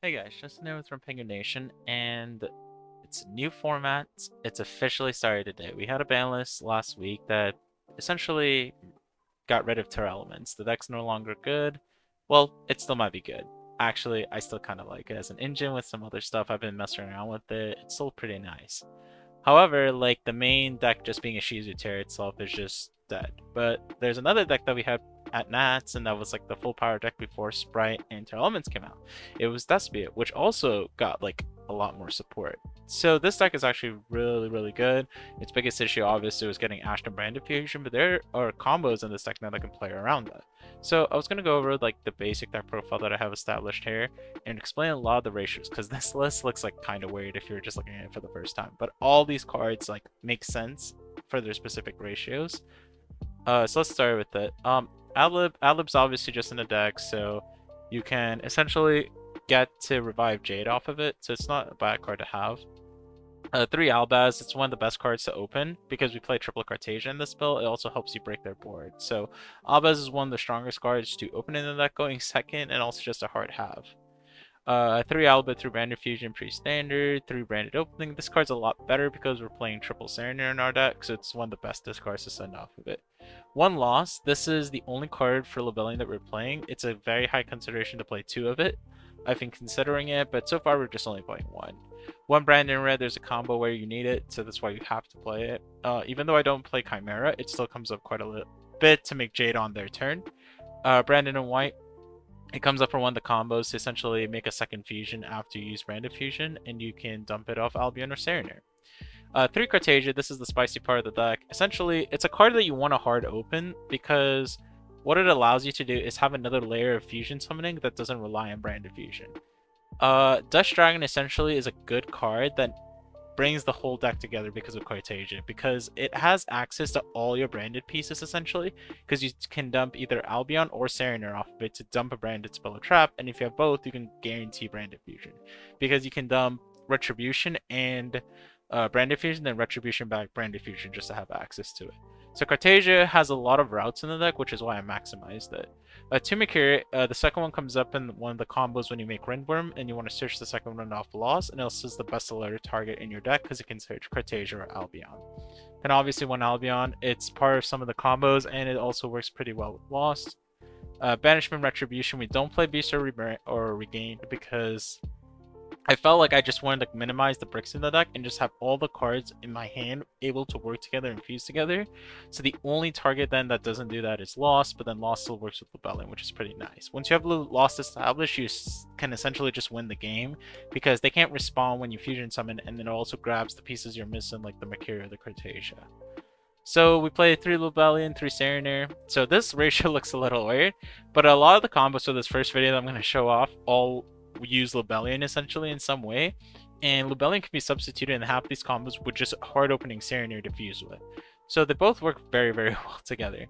Hey guys, Justin here with Rampengu Nation, and it's a new format. It's officially started today. We had a ban list last week that essentially got rid of Terra Elements. The deck's no longer good. Well, it still might be good. Actually, I still kind of like it as an engine with some other stuff. I've been messing around with it. It's still pretty nice. However, like the main deck just being a Shizu Terra itself is just dead. But there's another deck that we had at Nats, and that was like the full power deck before Sprite and Terra Elements came out. It was Despia, which also got like a lot more support. So this deck is actually really good. Its biggest issue obviously was getting Ashen Brand Diffusion, but there are combos in this deck now that can play around that. So I was gonna go over like the basic deck profile that I have established here and explain a lot of the ratios, because this list looks like kind of weird if you're just looking at it for the first time. But all these cards like make sense for their specific ratios. So let's start with it. Adlib's obviously just in the deck, so you can essentially get to revive Jade off of it, so it's not a bad card to have. 3 Albaz, it's one of the best cards to open because we play triple Cartesia in this build. It also helps you break their board. So Albaz is one of the strongest cards to open in the deck going second, and also just a hard have. 3 Albert through Branded Fusion pre-standard, 3 Branded Opening. This card's a lot better because we're playing triple Serenair in our deck, so it's one of the best discards to send off of it. 1 loss, this is the only card for Lebellion that we're playing. It's a very high consideration to play 2 of it. I've been considering it, but so far we're just only playing 1. 1 Brand in red, there's a combo where you need it, so that's why you have to play it. Even though I don't play Chimera, it still comes up quite a little bit to make Jade on their turn. Brandon in white, it comes up for one of the combos to essentially make a second fusion after you use Branded Fusion, and you can dump it off Albion or Serenair. 3 Cartesia, this is the spicy part of the deck. Essentially, it's a card that you want to hard open because what it allows you to do is have another layer of fusion summoning that doesn't rely on Branded Fusion. Dust Dragon essentially is a good card that brings the whole deck together because of Cartesia, because it has access to all your branded pieces essentially, because you can dump either Albion or Serenair off of it to dump a branded spell or trap, and if you have both, you can guarantee Branded Fusion, because you can dump Retribution and Branded Fusion, then Retribution back Branded Fusion just to have access to it. So Cartesia has a lot of routes in the deck, which is why I maximized it. To Makiri, the second one comes up in one of the combos when you make Rindworm, and you want to search the second one off loss, and it also is the best alert target in your deck because it can search Cartesia or Albion. And obviously one Albion, it's part of some of the combos, and it also works pretty well with Lost. Banishment Retribution, we don't play Beast or Regained because I felt like I just wanted to minimize the bricks in the deck and just have all the cards in my hand able to work together and fuse together. So the only target then that doesn't do that is Lost, but then Lost still works with Lebellion, which is pretty nice. Once you have Lost established, you can essentially just win the game because they can't respawn when you fusion summon, and then it also grabs the pieces you're missing like the Makiri or the Cartesia. So we play 3 Lebellion, 3 Serenair. So this ratio looks a little weird, but a lot of the combos for this first video that I'm going to show off all use Lebellion essentially in some way, and Lebellion can be substituted in half these combos with just hard opening Serenair to fuse with. So they both work very well together.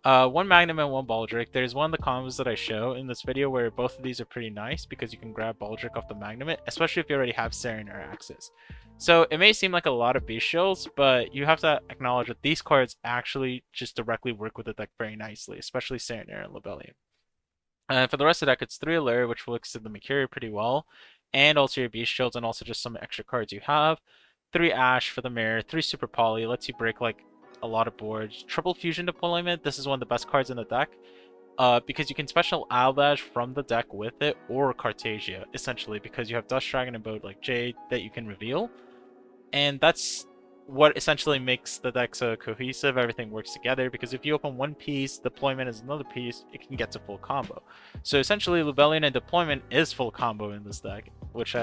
1 Magnum and 1 Baldric. There's one of the combos that I show in this video where both of these are pretty nice because you can grab Baldric off the Magnum, especially if you already have Serenair access. So it may seem like a lot of beast shields, but you have to acknowledge that these cards actually just directly work with the deck very nicely, especially Serenair and Lebellion. For the rest of the deck, it's 3 Allure, which looks to the Makiri pretty well, and also your Beast Shields, and also just some extra cards you have. 3 Ash for the Mirror, 3 Super Poly, lets you break like a lot of boards. Triple Fusion Deployment, this is one of the best cards in the deck, because you can special Albash from the deck with it, or Cartesia, essentially, because you have Dust Dragon and Boat like Jade that you can reveal, and that's what essentially makes the deck so cohesive. Everything works together because if you open one piece, deployment is another piece, it can get to full combo. So essentially Lebellion and deployment is full combo in this deck, which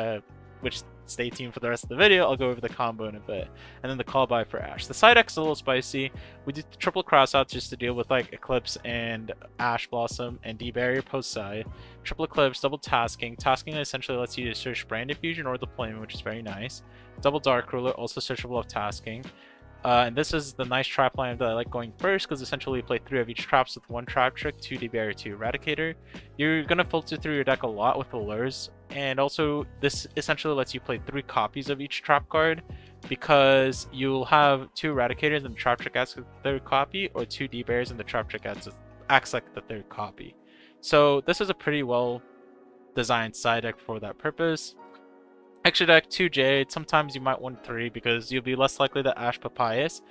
stay tuned for the rest of the video. I'll go over the combo in a bit. And then the call by for Ash. The side deck is a little spicy. We did the triple cross out just to deal with like Eclipse and Ash Blossom and D-Barrier post side. Triple Eclipse, double tasking. Tasking essentially lets you search Branded Fusion or deployment, which is very nice. Double Dark Ruler, also searchable of tasking. And this is the nice trap line that I like going first because essentially you play 3 of each traps with 1 trap trick, 2 D-Barrier, 2 Eradicator. You're going to filter through your deck a lot with allures, and also this essentially lets you play 3 copies of each trap card because you'll have 2 Eradicators and the trap trick acts like the 3rd copy, or 2 D-Barriers and the trap trick acts like the 3rd copy. So this is a pretty well designed side deck for that purpose. Extra deck 2 Jade. Sometimes you might want 3 because you'll be less likely to Ash Papyrus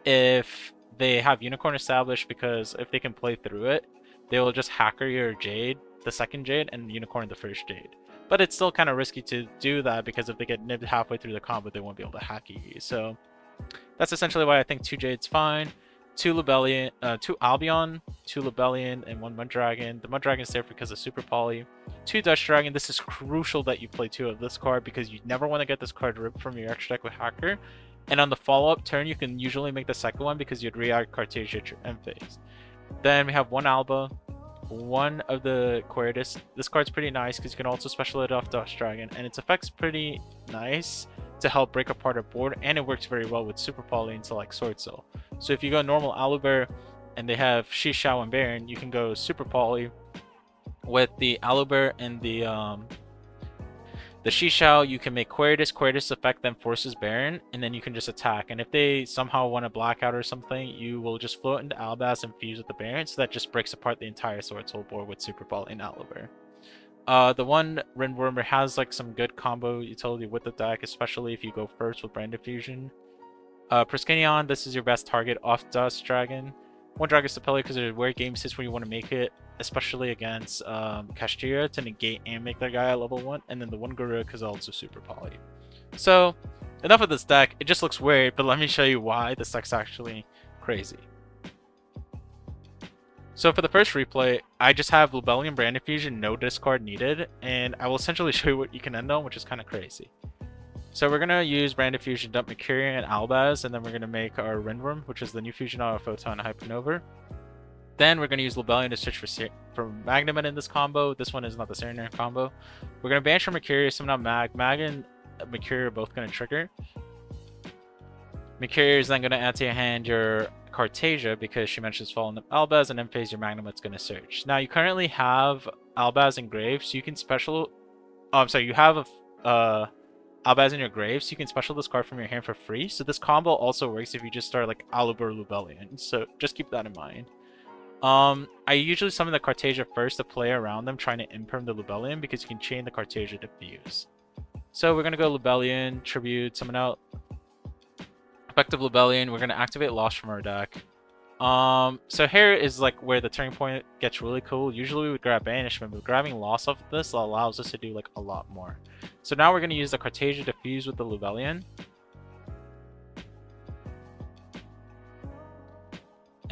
if they have Unicorn established, because if they can play through it, they will just hacker your Jade, the second Jade, and Unicorn the first Jade. But it's still kind of risky to do that because if they get nibbed halfway through the combo, they won't be able to hack you. So that's essentially why I think 2 Jade's fine. 2 Albion, 2 Lebellion, and 1 Muddragon. The Muddragon's there because of Super Poly. 2 Dust Dragon. This is crucial that you play 2 of this card because you never want to get this card ripped from your extra deck with Hacker. And on the follow-up turn, you can usually make the second one because you'd react Cartesia to end phase. Then we have 1 Alba, 1 of the Quiritus. This card's pretty nice because you can also special it off Dust Dragon, and its effect's pretty nice to help break apart a board, and it works very well with Super Poly into like Sword Soul. So if you go normal Aluber and they have Shishao and Baron, you can go Super Poly with the Aluber and the Shishao. You can make Quiritus effect then forces Baron, and then you can just attack. And if they somehow want to blackout or something, you will just float into Albaz and fuse with the Baron, so that just breaks apart the entire Sword Soul board with Super Poly and Aluber. The one Rindwormer has like some good combo utility with the deck, especially if you go first with Brand Diffusion. Priscinion, this is your best target off Dust Dragon. 1 Dragon Stapelia because there's rare game sits where you want to make it, especially against Castira to negate and make that guy at level 1. And then the 1 Guru because also Super Poly. So, enough of this deck. It just looks weird, but let me show you why this deck's actually crazy. So for the first replay, I just have Lebellion Brand Diffusion, no discard needed, and I will essentially show you what you can end on, which is kind of crazy. So we're going to use Brand Diffusion, dump Mercurian and Albaz, and then we're going to make our Rindworm, which is the new fusion out of Photon and Hypernova. Then we're going to use Lebellion to search for Magnemite in this combo. This one is not the Serenade combo. We're going to banish from Mercurius, summon out Mag. Mag and Mercury are both going to trigger. Mercury is then going to add to your hand your Cartesia because she mentions Fallen of Albaz, and end phase your Magnemite's going to search. Now you currently have Albaz in grave, so you can special. Oh, I'm sorry, you have Albaz in your grave, so you can special this card from your hand for free. So this combo also works if you just start like Aluber Lebellion. So just keep that in mind. I usually summon the Cartesia first to play around them, trying to imperm the Lebellion because you can chain the Cartesia to fuse. So we're gonna go Lebellion, Tribute, summon out effective Lebellion. We're gonna activate Lost from our deck. So here is like where the turning point gets really cool. Usually we would grab Banishment, but grabbing Lost off of this allows us to do like a lot more. So now we're gonna use the Cartesia to fuse with the Lebellion.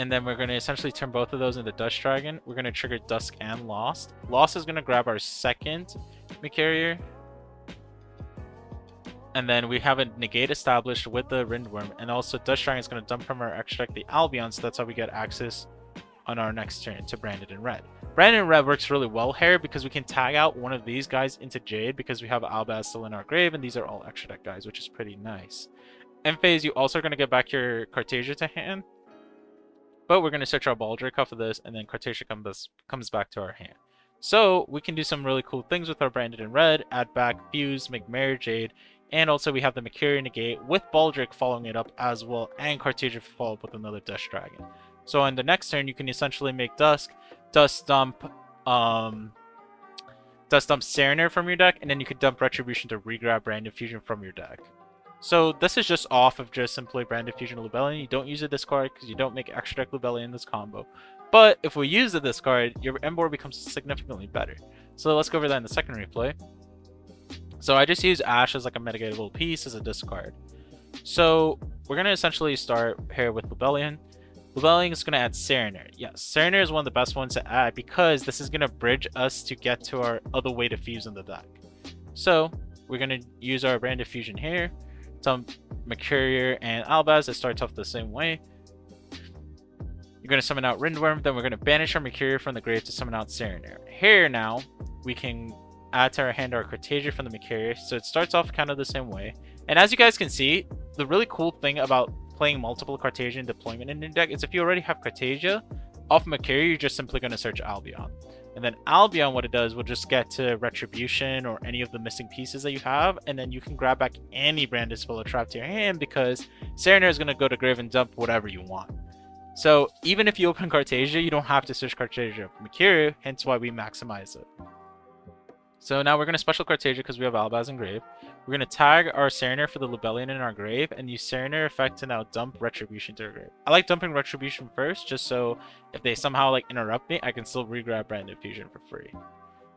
And then we're going to essentially turn both of those into Dust Dragon. We're going to trigger Dusk and Lost. Lost is going to grab our second Mercurier. And then we have a negate established with the Rindworm. And also Dust Dragon is going to dump from our extra deck the Albion, so that's how we get access on our next turn to Branded in Red. Branded in Red works really well here because we can tag out one of these guys into Jade because we have Albaz still in our grave, and these are all extra deck guys, which is pretty nice. End phase, you also are going to get back your Cartesia to hand. But we're going to search our Baldric off of this, and then Cartesia comes back to our hand. So we can do some really cool things with our Branded in Red, add back Fuse, make Mare Jade, and also we have the Mercury negate with Baldric following it up as well, and Cartesia follow up with another Dust Dragon. So on the next turn, you can essentially make Dust dump Serenade from your deck, and then you could dump Retribution to regrab Brand Diffusion from your deck. So this is just off of just simply Brand Diffusion Lebellion. You don't use a discard because you don't make extra deck Lebellion in this combo. But if we use the discard, your end board becomes significantly better. So let's go over that in the second replay. So I just use Ash as like a mitigatable piece as a discard. So we're going to essentially start here with Lebellion. Lebellion is going to add Serenade. Yes, Serenade is one of the best ones to add because this is going to bridge us to get to our other way to fuse in the deck. So we're going to use our Brand Diffusion here. Some Mercurier and Albaz. It starts off the same way. You're going to summon out Rindworm, then we're going to banish our Mercurier from the grave to summon out Serenade. Here now, we can add to our hand our Cartesia from the Mercurier, so it starts off kind of the same way. And as you guys can see, the really cool thing about playing multiple Cartesian deployment in your deck is if you already have Cartesia, off Mercurier, you're just simply going to search Albion. And then Albion, what it does, will just get to Retribution or any of the missing pieces that you have, and then you can grab back any Branded Spell or Trap to your hand because Serenade is going to go to grave and dump whatever you want. So even if you open Cartesia, you don't have to search Cartesia Mercurier, hence why we maximize it. So now we're going to special Cartesia because we have Albaz in grave. We're going to tag our Serenair for the Libellion in our grave and use Serenair effect to now dump Retribution to our grave. I like dumping Retribution first just so if they somehow like interrupt me, I can still regrab Brand Infusion for free.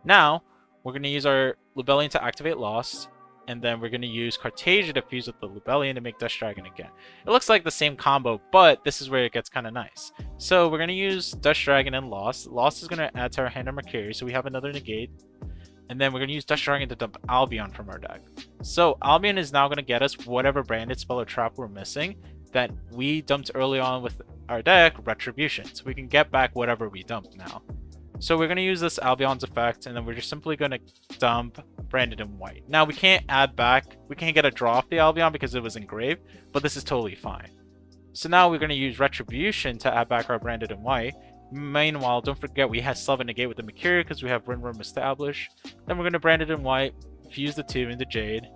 Now, we're going to use our Libellion to activate Lost, and then we're going to use Cartesia to fuse with the Libellion to make Dust Dragon again. It looks like the same combo, but this is where it gets kind of nice. So we're going to use Dust Dragon and Lost. Lost is going to add to our hand of Mercury, so we have another negate. And then we're going to use Dust Dragon to dump Albion from our deck. So Albion is now going to get us whatever branded spell or trap we're missing that we dumped early on with our deck, Retribution. So we can get back whatever we dumped now. So we're going to use this Albion's effect, and then we're just simply going to dump Branded in White. Now we can't add back, we can't get a draw off the Albion because it was engraved, but this is totally fine. So now we're going to use Retribution to add back our Branded in White. Meanwhile, don't forget we have Sylvan Negate with the Mercury because we have Rinworm established. Then we're going to Brand it in White, fuse the two into Jade.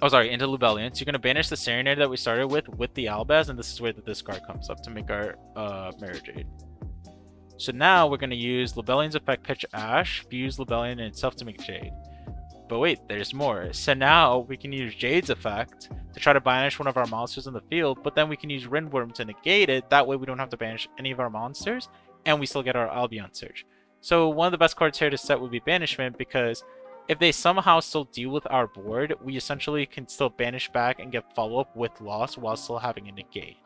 Oh, sorry, into Libellion. So you're going to banish the Serenair that we started with the Albaz, and this is where the discard comes up to make our Mirror Jade. So now we're going to use Libellion's effect Pitch Ash, fuse Libellion and itself to make Jade. But wait, there's more. So now we can use Jade's effect to try to banish one of our monsters in the field, but then we can use Rinworm to negate it. That way we don't have to banish any of our monsters, and we still get our Albion Surge. So one of the best cards here to set would be Banishment, because if they somehow still deal with our board, we essentially can still banish back and get follow-up with Loss while still having a negate.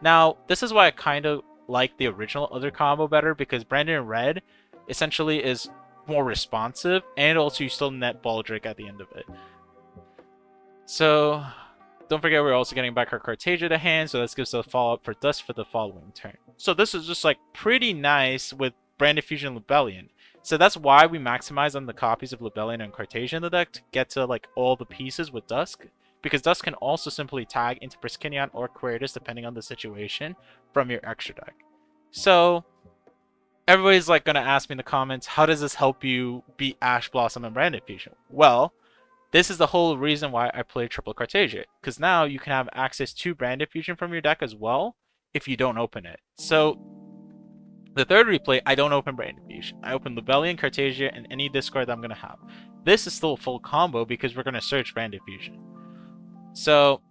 Now, this is why I kind of like the original other combo better, because Branded in Red essentially is more responsive, and also you still net Baldric at the end of it. So don't forget we're also getting back our Cartesia to hand, so this gives us a follow-up for Dust for the following turn. So this is just like pretty nice with Branded Fusion Libellion. So that's why we maximize on the copies of Libellion and Cartesia in the deck to get to like all the pieces with Dusk, because Dusk can also simply tag into Priscinion or Quiritus depending on the situation from your extra deck. So everybody's like going to ask me in the comments, how does this help you beat Ash Blossom and Branded Fusion? Well, this is the whole reason why I play Triple Cartesia, because now you can have access to Branded Fusion from your deck as well if you don't open it. So the third replay, I don't open Branded Fusion. I open Libellion, Cartesia, and any discard that I'm going to have. This is still a full combo because we're going to search Branded Fusion. So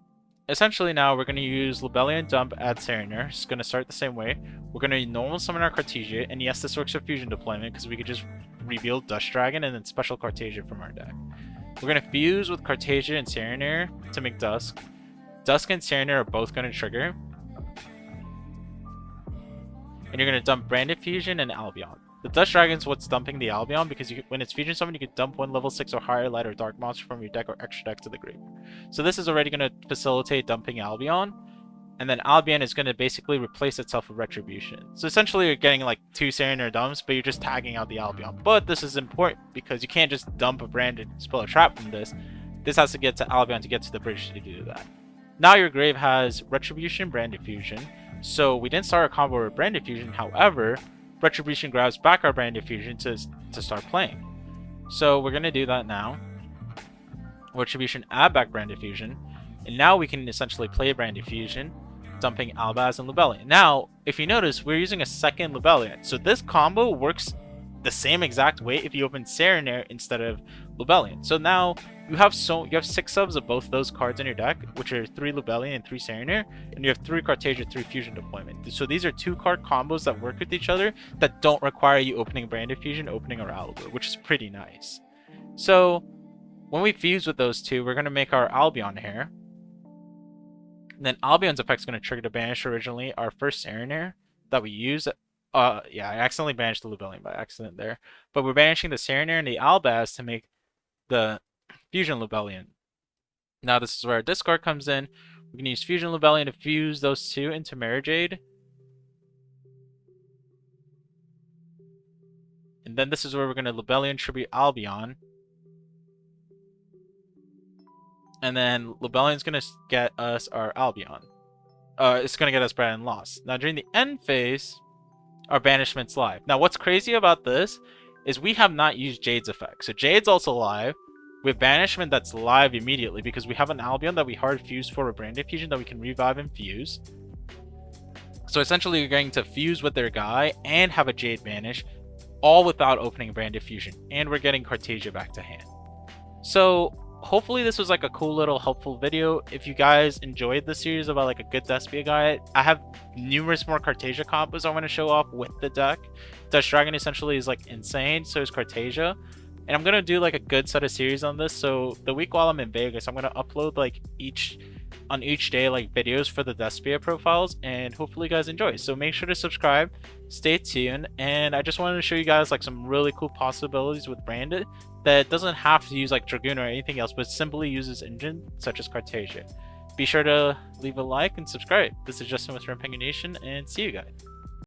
essentially now we're going to use Libellion Dump, add Serenair. It's going to start the same way. We're going to normal summon our Cartesia, and yes, this works for Fusion deployment because we could just reveal Dust Dragon and then special Cartesia from our deck. We're going to fuse with Cartesia and Serenair to make Dusk. Dusk and Serenair are both going to trigger. And you're going to dump Branded Fusion and Albion. The Dust Dragon is what's dumping the Albion because when it's Fusion Summon, you can dump one level 6 or higher light or dark monster from your deck or extra deck to the grave. So this is already going to facilitate dumping Albion. And then Albion is going to basically replace itself with Retribution. So essentially you're getting like 2 Serenair dumps, but you're just tagging out the Albion. But this is important because you can't just dump a branded spell or trap from this. This has to get to Albion to get to the bridge to do that. Now your grave has Retribution, Branded Fusion. So we didn't start our combo with Branded Fusion, however, Retribution grabs back our Branded Fusion to start playing. So we're going to do that now. Retribution add back Branded Fusion, and now we can essentially play Branded Fusion, dumping Albaz and Libellion. Now, if you notice, we're using a second Libellion, so this combo works the same exact way if you open Serenair instead of Libellion. So now you have 6 subs of both those cards in your deck, which are 3 Libellion and 3 Serenair, and you have 3 Cartesia, 3 Fusion deployment. So these are 2 card combos that work with each other that don't require you opening Branded Fusion, opening our Alibur, which is pretty nice. So when we fuse with those two, we're going to make our Albion here. And then Albion's effect is going to trigger to banish originally our first Serenair that we use. Yeah, I accidentally banished the Libellion by accident there. But we're banishing the Serenair and the Albaz to make the Fusion Libellion. Now this is where our discard comes in. We can use Fusion Libellion to fuse those two into Mirror Jade. And then this is where we're going to Libellion Tribute Albion. And then Libellion's going to get us our Albion. It's going to get us Brand and Loss. Now during the end phase, our Banishment's live. Now what's crazy about this is we have not used Jade's effect. So Jade's also live. We have Banishment that's live immediately because we have an Albion that we hard fuse for a Branded Fusion that we can revive and fuse. So essentially you're going to fuse with their guy and have a Jade banish all without opening Brand Diffusion, and we're getting Cartesia back to hand. So hopefully this was like a cool little helpful video. If you guys enjoyed the series about like a good Despia guide, I have numerous more Cartesia combos I want to show off with the deck. Dutch Dragon essentially is like insane, so is Cartesia. And I'm gonna do like a good set of series on this. So the week while I'm in Vegas, I'm gonna upload like each day like videos for the Despia profiles, and hopefully you guys enjoy. So make sure to subscribe, stay tuned, and I just wanted to show you guys like some really cool possibilities with Branded that doesn't have to use like Dragoon or anything else, but simply uses engine such as Cartesia. Be sure to leave a like and subscribe. This is Justin with Rampengu Nation, and see you guys.